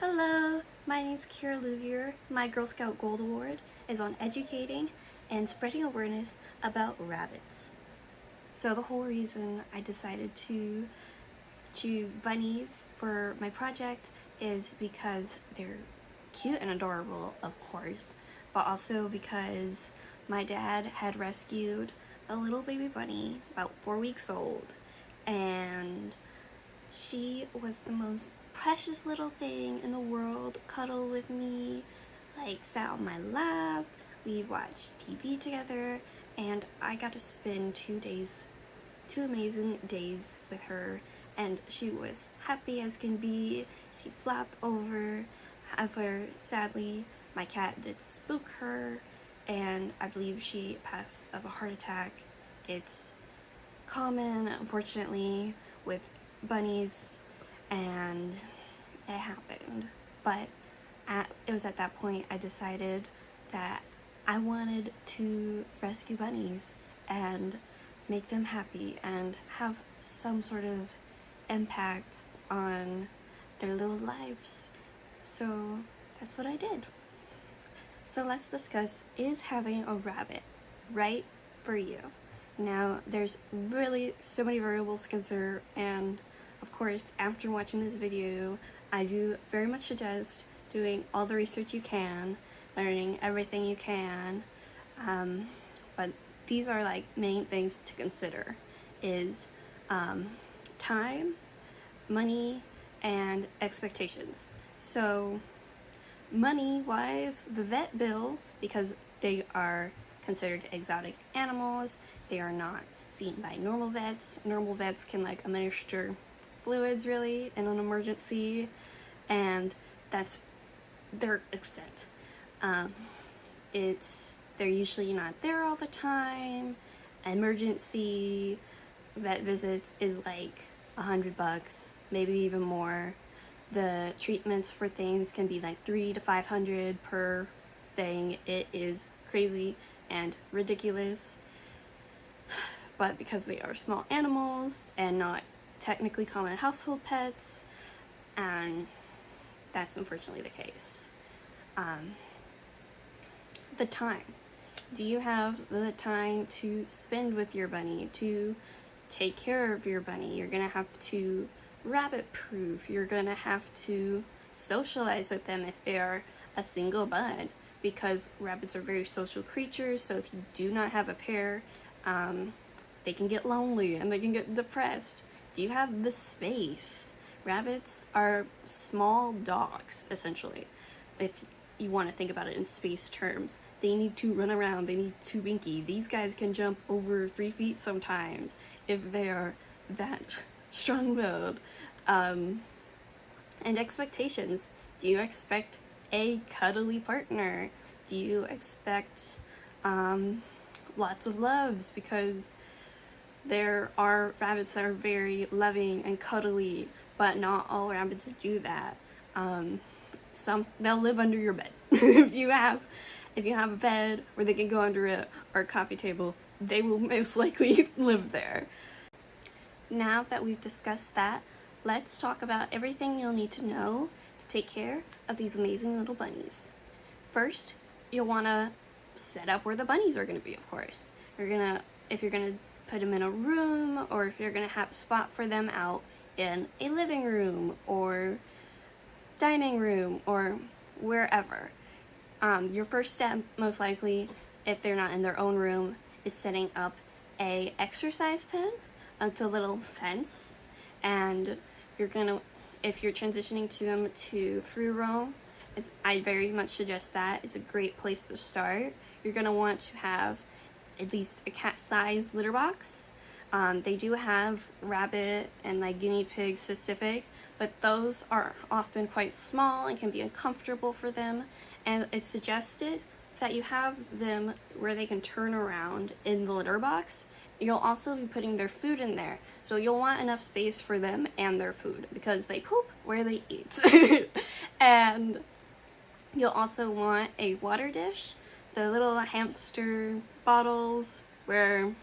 Hello, my name's Olivia. My Girl Scout Gold Award is on educating and spreading awareness about rabbits. So the whole reason I decided to choose bunnies for my project is because they're cute and adorable, of course, but also because my dad had rescued a little baby bunny about 4 weeks old, and she was the most precious little thing in the world. Cuddled with me, like sat on my lap, we watched TV together, and I got to spend 2 days, 2 amazing days with her, and she was happy as can be. She flopped over. However, sadly, my cat did spook her, and I believe she passed of a heart attack. It's common, unfortunately, with bunnies, and it happened. But it was at that point I decided that I wanted to rescue bunnies and make them happy and have some sort of impact on their little lives. So that's what I did. So let's discuss, is having a rabbit right for you? Now, there's really so many variables to consider, and of course, after watching this video, I do very much suggest doing all the research you can, learning everything you can, but these are like main things to consider is time, money, and expectations. So money-wise, the vet bill, because they are considered exotic animals, they are not seen by normal vets. Normal vets can like administer fluids really in an emergency, and that's their extent. They're usually not there all the time. Emergency vet visits is like $100, maybe even more. The treatments for things can be like $300 to $500 per thing. It is crazy and ridiculous, but because they are small animals and not technically common household pets, and that's unfortunately the case. The time. Do you have the time to spend with your bunny, to take care of your bunny? You're gonna have to rabbit proof. You're gonna have to socialize with them if they are a single bud, because rabbits are very social creatures. So if you do not have a pair, they can get lonely and they can get depressed. Do you have the space? Rabbits are small dogs, essentially. If you want to think about it in space terms, they need to run around, they need to binky. These guys can jump over 3 feet sometimes if they are that strong-willed. And expectations. Do you expect a cuddly partner? Do you expect lots of loves? Because there are rabbits that are very loving and cuddly, but not all rabbits do that. They'll live under your bed. if you have a bed where they can go under it, or a coffee table, they will most likely live there. Now that we've discussed that, let's talk about everything you'll need to know to take care of these amazing little bunnies. First, you'll want to set up where the bunnies are going to be, of course. If you're going to put them in a room, or if you're going to have a spot for them out in a living room or dining room or wherever. Your first step, most likely, if they're not in their own room, is setting up a exercise pen. It's a little fence, and if you're transitioning them to free roam, I very much suggest that. It's a great place to start. You're gonna want to have at least a cat-sized litter box. They do have rabbit and like guinea pig specific, but those are often quite small and can be uncomfortable for them, and it's suggested that you have them where they can turn around in the litter box. You'll also be putting their food in there, so you'll want enough space for them and their food, because they poop where they eat. And you'll also want a water dish, the little hamster bottles where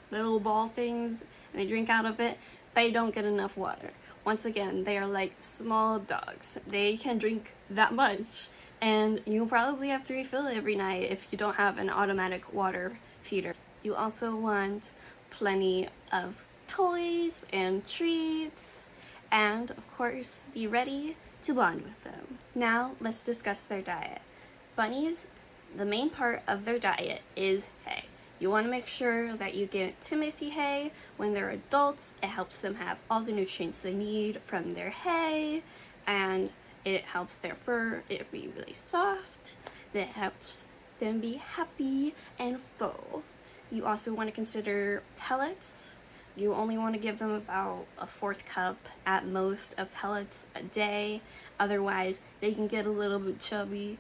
the little ball things, and they drink out of it. They don't get enough water. Once again, they are like small dogs. They can drink that much, and you'll probably have to refill it every night if you don't have an automatic water feeder. You also want plenty of toys and treats, and of course, be ready to bond with them. Now, let's discuss their diet. Bunnies, the main part of their diet is hay. You want to make sure that you get Timothy hay when they're adults. It helps them have all the nutrients they need from their hay, and it helps their fur be really soft. It helps them be happy and full. You also want to consider pellets. You only want to give them about a 1/4 cup at most of pellets a day. Otherwise, they can get a little bit chubby.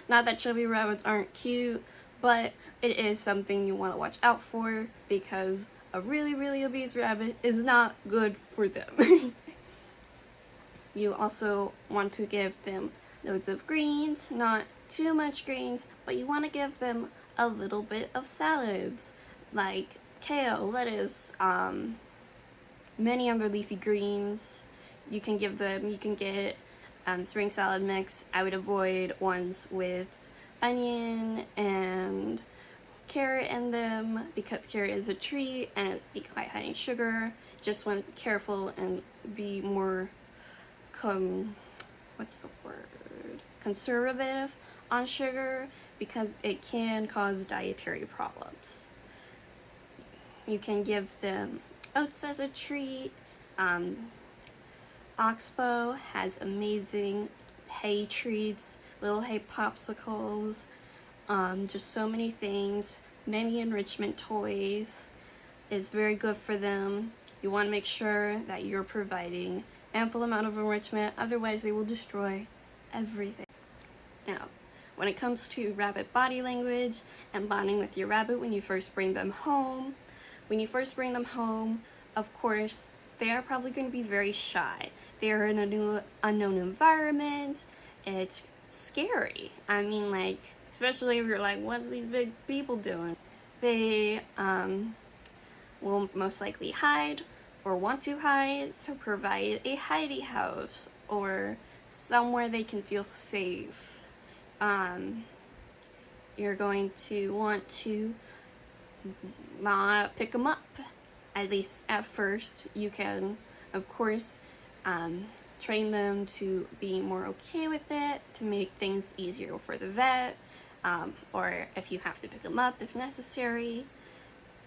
Not that chubby rabbits aren't cute, but it is something you want to watch out for because a really, really obese rabbit is not good for them. You also want to give them loads of greens, not too much greens, but you want to give them a little bit of salads like kale, lettuce, many other leafy greens. You can get spring salad mix. I would avoid ones with onion and carrot in them because carrot is a treat and it'd be quite high in sugar. Just want to be careful and be more conservative on sugar because it can cause dietary problems. You can give them oats as a treat. Oxbow has amazing hay treats, little hay popsicles, just so many things. Many enrichment toys is very good for them. You want to make sure that you're providing ample amount of enrichment, otherwise they will destroy everything. Now, when it comes to rabbit body language and bonding with your rabbit when you first bring them home, of course, they are probably going to be very shy. They are in a new unknown environment. It's scary. I mean, like, especially if you're like, what's these big people doing? They will most likely hide or want to hide, so provide a hidey house or somewhere they can feel safe. You're going to want to not pick them up, at least at first. You can, of course, train them to be more okay with it, to make things easier for the vet, or if you have to pick them up if necessary.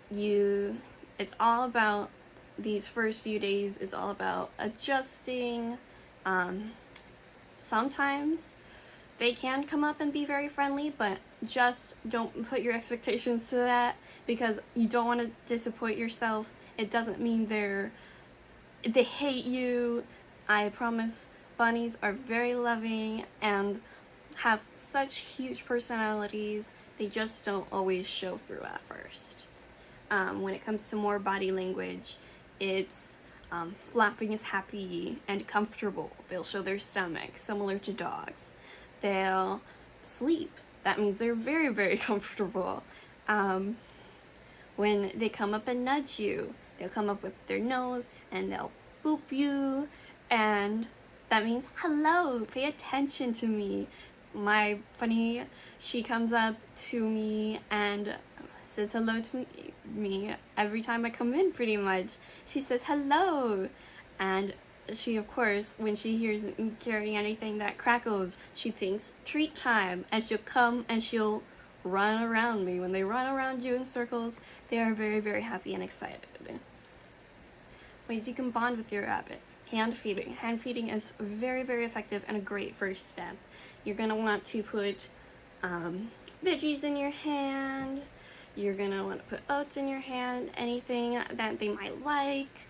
It's all about, these first few days is all about adjusting. Sometimes they can come up and be very friendly, but just don't put your expectations to that because you don't want to disappoint yourself. It doesn't mean they hate you. I promise bunnies are very loving and have such huge personalities. They just don't always show through at first. When it comes to more body language, it's flapping is happy and comfortable. They'll show their stomach, similar to dogs. They'll sleep. That means they're very, very comfortable. When they come up and nudge you, they'll come up with their nose and they'll boop you, and that means hello, pay attention to me. My bunny, she comes up to me and says hello to me every time I come in, pretty much. She says hello, and she, of course, when she hears me carrying anything that crackles, she thinks treat time, and she'll come and she'll run around me. When they run around you in circles, they are very, very happy and excited. Ways you can bond with your rabbit. Hand feeding. Hand feeding is very, very effective and a great first step. You're going to want to put veggies in your hand. You're going to want to put oats in your hand, anything that they might like.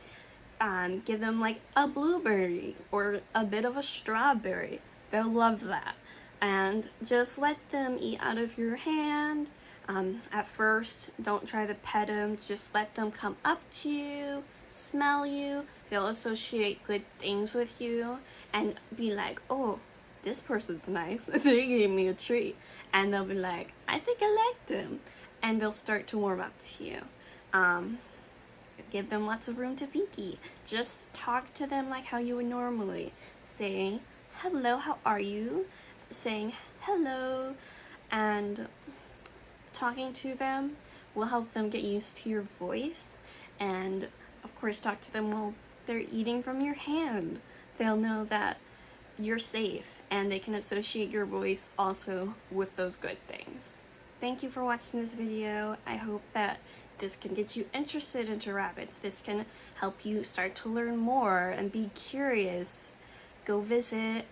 Give them like a blueberry or a bit of a strawberry. They'll love that. And just let them eat out of your hand. At first, don't try to pet them. Just let them come up to you, smell you. They'll associate good things with you and be like, oh, this person's nice. They gave me a treat. And they'll be like, I think I like them. And they'll start to warm up to you. Give them lots of room to pinky. Just talk to them like how you would normally. Saying, hello, how are you? Saying hello, and talking to them will help them get used to your voice. And of course, talk to them while they're eating from your hand. They'll know that you're safe, and they can associate your voice also with those good things. Thank you for watching this video. I hope that this can get you interested into rabbits. This can help you start to learn more and be curious. Go visit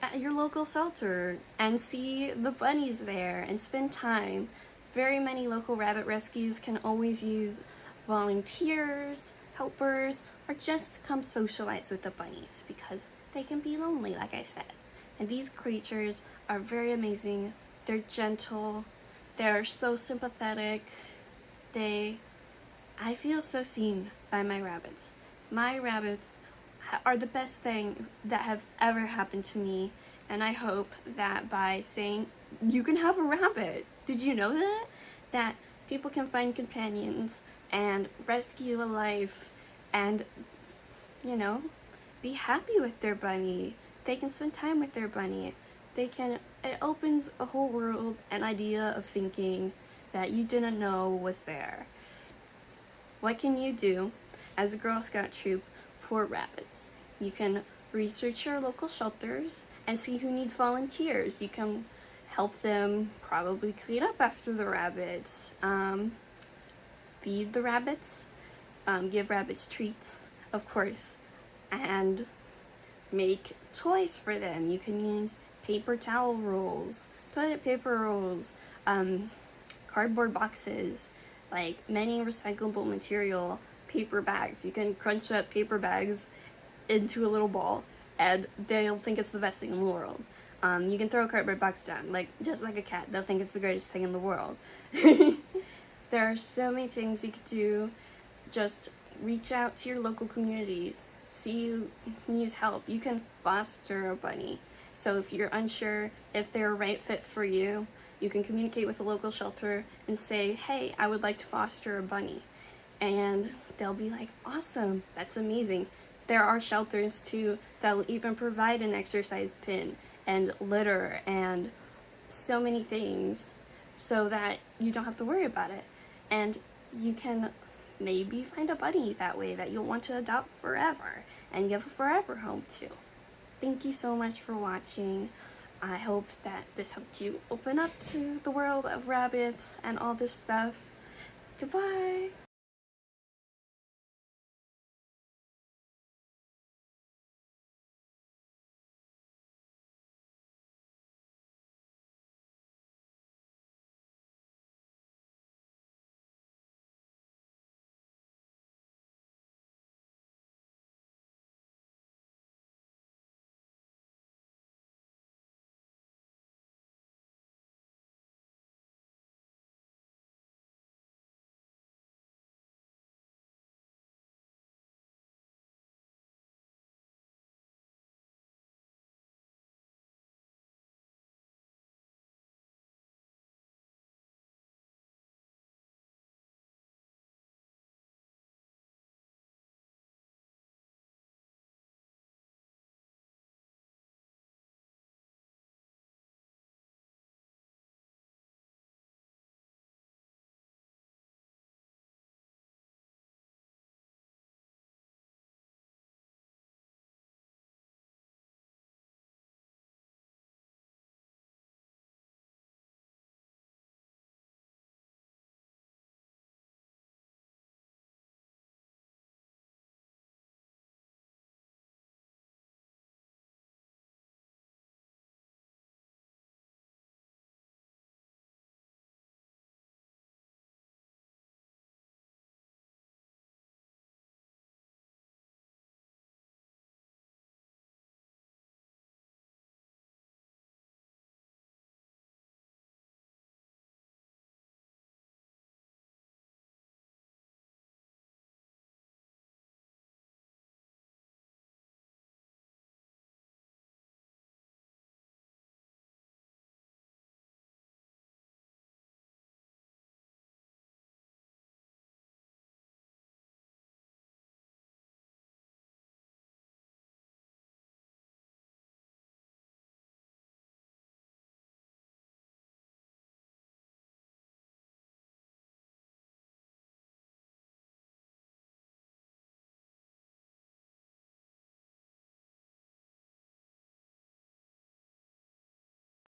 at your local shelter and see the bunnies there and spend time. Very many local rabbit rescues can always use volunteers, helpers, or just to come socialize with the bunnies because they can be lonely, like I said. And these creatures are very amazing. They're gentle. They're so sympathetic. I feel so seen by my rabbits. My rabbits are the best thing that have ever happened to me, and I hope that by saying, you can have a rabbit. Did you know that? That people can find companions and rescue a life and, you know, be happy with their bunny. They can spend time with their bunny. It opens a whole world, an idea of thinking that you didn't know was there. What can you do as a Girl Scout troop for rabbits? You can research your local shelters and see who needs volunteers. You can help them probably clean up after the rabbits, feed the rabbits, give rabbits treats, of course, and make toys for them. You can use paper towel rolls, toilet paper rolls, cardboard boxes, like many recyclable material, paper bags. You can crunch up paper bags into a little ball and they'll think it's the best thing in the world. You can throw a cardboard box down, just like a cat. They'll think it's the greatest thing in the world. There are so many things you could do. Just reach out to your local communities. See who can use help. You can foster a bunny. So if you're unsure if they're a right fit for you, you can communicate with a local shelter and say, hey, I would like to foster a bunny. And they'll be like, awesome, that's amazing. There are shelters too that will even provide an exercise pin and litter and so many things so that you don't have to worry about it. And you can maybe find a bunny that way that you'll want to adopt forever and give a forever home to. Thank you so much for watching. I hope that this helped you open up to the world of rabbits and all this stuff. Goodbye!